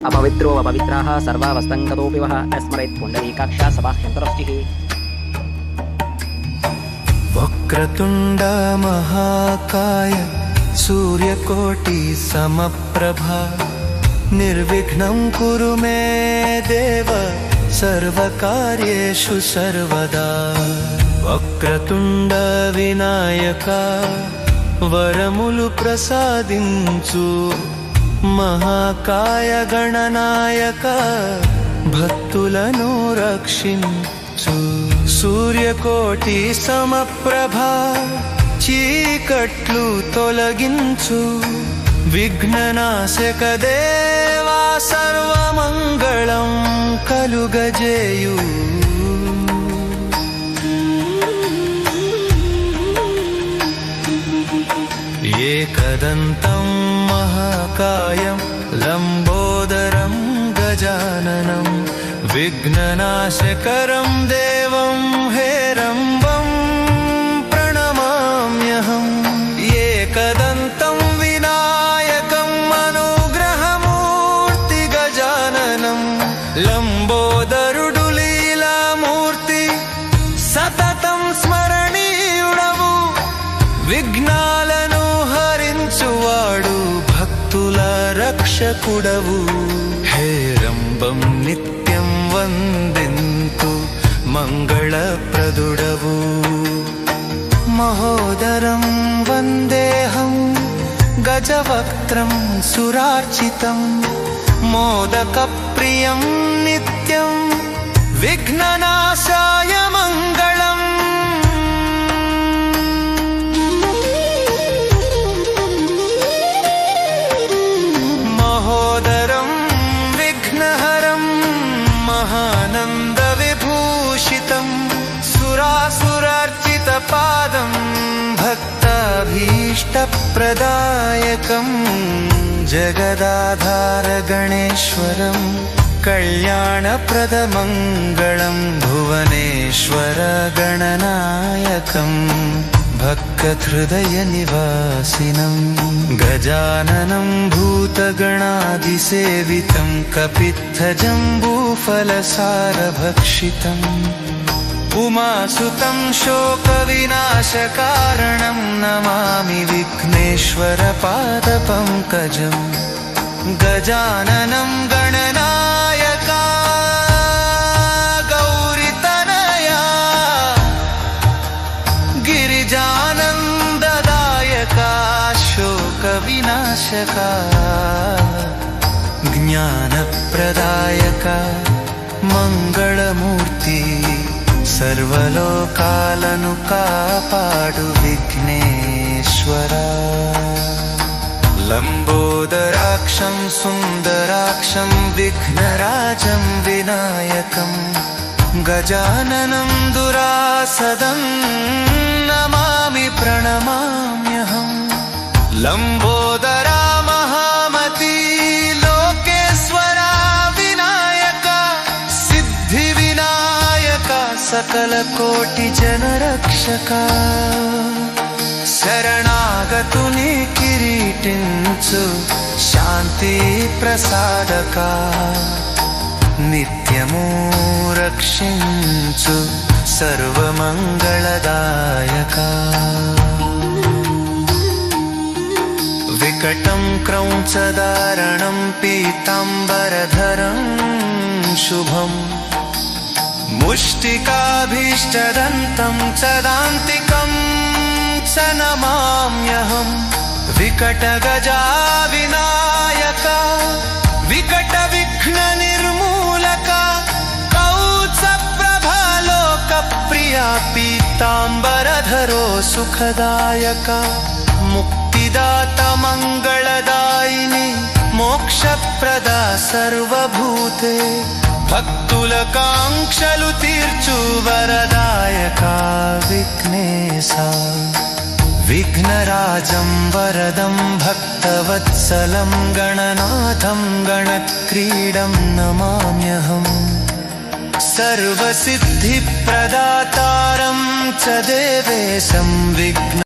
अपवित्रो अपवित्राः सर्वावस्थङ्गतोऽपि वः स्मरेत् पुण्डरीकाक्षा सबाह्यन्तरश्चिः। वक्रतुण्ड महाकाय सूर्यकोटि समप्रभा निर्विघ्नं कुरु मे देव सर्वकार्येषु सर्वदा। वक्रतुण्ड विनायका वरमुलु प्रसादिंचु महाकाय गणनायक भक्तुలను रक्षिंचु। सूर्यकोटि समप्रभा చీకట్లు తొలగించు విఘ్ననాశక దేవా సర్వమంగళం కలుగజేయు। ఏకదంతం మహాకాయం లంబోదరం గజాననం విఘ్ననాశకరం దేవం హేరంబం ప్రణమామ్యహం। ఏకదంతం వినాయకం అనుగ్రహమూర్తి గజాననం లంబోదరుడు లీలామూర్తి సతతం స్మరణీయుడవు విఘ్నాలను హరించువాడు భక్తుల రక్షకుడవు। హేరంబం నిత్యం వందింతు మంగళప్రదుడవు। మహోదరం వందేహం గజవక్త్రం సురార్చితం మోదకప్రియం నిత్యం విఘ్ననాశాయ మంగళం। మహోదరం విఘ్నహరం మహానంద విభూషితం సురాసురార్చిత పాదం భక్తాభీష్టప్రదాయకం జగదాధార గణేశ్వరం కళ్యాణప్రదమంగళం భువనేశ్వర గణనాయకం భక్తహృదయ నివాసినం గజాననం భూతగణాదిసేవితం కపిత్థజంబూఫలసారభక్షితం ఉమాసుతం శోకవినాశకారణం నమామి విఘ్నేశ్వర పాదపంకజం। గజాననం గణనాయకా గౌరితనయా గిరిజానందదాయకా శోకవినాశకా జ్ఞానప్రదాయకా మంగళమూర్తి సర్వలోకాలను కాపాడు విఘ్నేశ్వరా। లంబోదరాక్షం సుందరాక్షం విఘ్నరాజం వినాయకం గజాననం దురాసదం నమామి ప్రణమామ్యహం। లంబోదరా మహామతి లోకేశ్వరా వినాయక సిద్ధి వినాయక సకల కోటి జనరక్షక శరణాగతుని కిరీటించు శాంతి ప్రసాదక నిత్యము రక్షించు సర్వమంగళదాయక। వికటం క్రౌంచదారణం పీతాంబరధరం శుభం ముష్టికాభీష్టదంతం చదాంతికం చ నమామ్యహం। వికటగజా వినాయక వికట విఘ్న నిర్మూలక కౌత్సప్రభాలోక ప్రియా పీతాంబరధరో సుఖదాయక ముక్తిదాత మంగళదాయిని మోక్షప్రదా సర్వభూతే భక్తుల కాంక్షలు తీర్చు వరదాయక విఘ్నేశ। విఘ్నరాజం వరదం భక్తవత్సలం గణనాథం గణక్రీడం నమామ్యహం। సర్వసిద్ధిప్రదాతారం చ దేవేశం విఘ్న